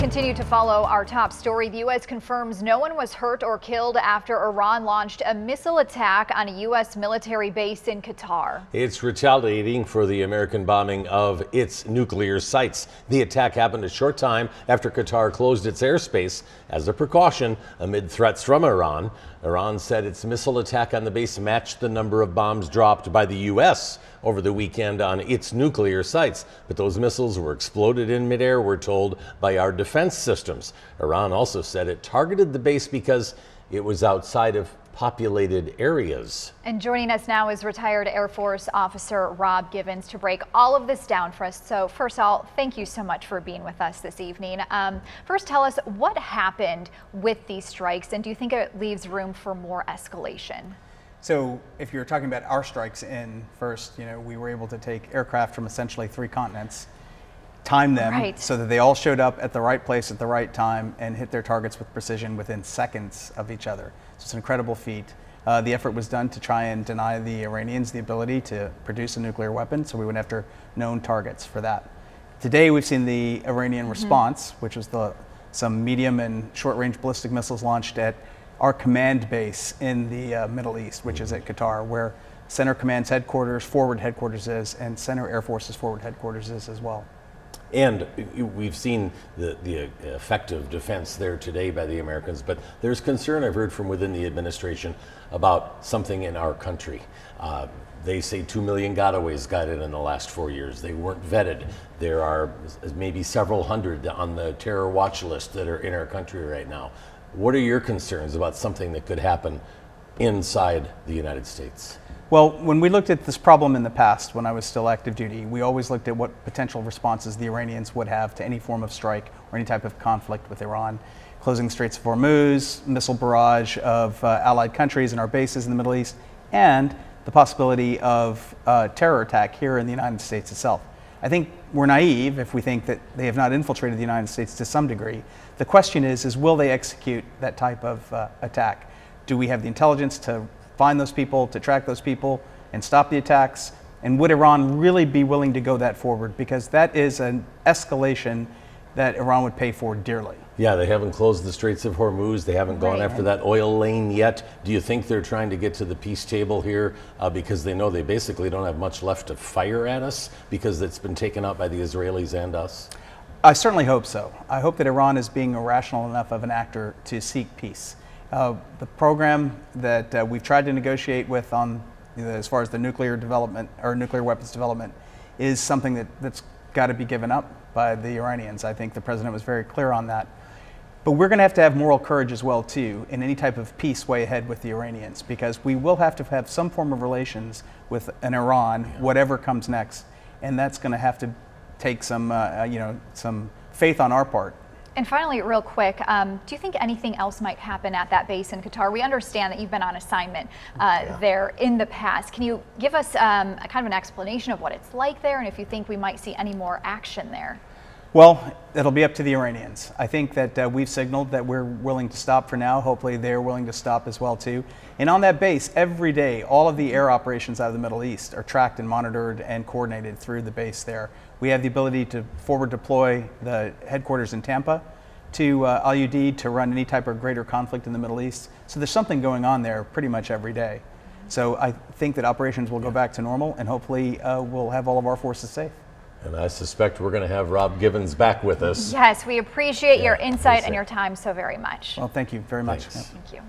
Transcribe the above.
Continue to follow our top story. The U.S. confirms no one was hurt or killed after Iran launched a missile attack on a U.S. military base in Qatar. It's retaliating for the American bombing of its nuclear sites. The attack happened a short time after Qatar closed its airspace as a precaution amid threats from Iran. Iran said its missile attack on the base matched the number of bombs dropped by the U.S. over the weekend on its nuclear sites. But those missiles were exploded in midair, we're told, by our defense systems. Iran also said it targeted the base because it was outside of populated areas. And joining us now is retired Air Force officer Rob Givens to break all of this down for us. So first of all, thank you so much for being with us this evening. First, tell us what happened with these strikes, and do you think it leaves room for more escalation? So if you're talking about our strikes in first, we were able to take aircraft from essentially 3 continents, time them so that they all showed up at the right place at the right time and hit their targets with precision within seconds of each other. So it's an incredible feat. The effort was done to try and deny the Iranians the ability to produce a nuclear weapon, so we went after known targets for that. Today we've seen the Iranian response, which was some medium and short-range ballistic missiles launched at our command base in the Middle East, which is at Qatar, where Center Command's headquarters, forward headquarters is, and Center Air Force's forward headquarters is as well. And we've seen the effective defense there today by the Americans, but there's concern I've heard from within the administration about something in our country. They say 2 million gotaways got in the last 4 years. They weren't vetted. There are maybe several hundred on the terror watch list that are in our country right now. What are your concerns about something that could happen inside the United States? Well, when we looked at this problem in the past, when I was still active duty, we always looked at what potential responses the Iranians would have to any form of strike or any type of conflict with Iran. Closing the Straits of Hormuz, missile barrage of allied countries and our bases in the Middle East, and the possibility of a terror attack here in the United States itself. I think we're naive if we think that they have not infiltrated the United States to some degree. The question is will they execute that type of attack? Do we have the intelligence to find those people, to track those people, and stop the attacks? And would Iran really be willing to go that forward? Because that is an escalation that Iran would pay for dearly. Yeah, they haven't closed the Straits of Hormuz. They haven't gone after that oil lane yet. Do you think they're trying to get to the peace table here because they know they basically don't have much left to fire at us because it's been taken out by the Israelis and us? I certainly hope so. I hope that Iran is being a rational enough of an actor to seek peace. The program that we've tried to negotiate with on as far as the nuclear development or nuclear weapons development is something that's got to be given up by the Iranians. I think the president was very clear on that. But we're going to have moral courage as well too in any type of peace way ahead with the Iranians, because we will have to have some form of relations with an Iran, whatever comes next, and that's going to have to take some some faith on our part. And finally, real quick, do you think anything else might happen at that base in Qatar? We understand that you've been on assignment there in the past. Can you give us a kind of an explanation of what it's like there, and if you think we might see any more action there? Well, it'll be up to the Iranians. I think that we've signaled that we're willing to stop for now. Hopefully they're willing to stop as well too. And on that base, every day, all of the air operations out of the Middle East are tracked and monitored and coordinated through the base there. We have the ability to forward deploy the headquarters in Tampa to Al Udeid to run any type of greater conflict in the Middle East. So there's something going on there pretty much every day. So I think that operations will go back to normal, and hopefully we'll have all of our forces safe. And I suspect we're going to have Rob Givens back with us. Yes, we appreciate your insight and your time so very much. Well, thank you very much. Thanks. Thank you.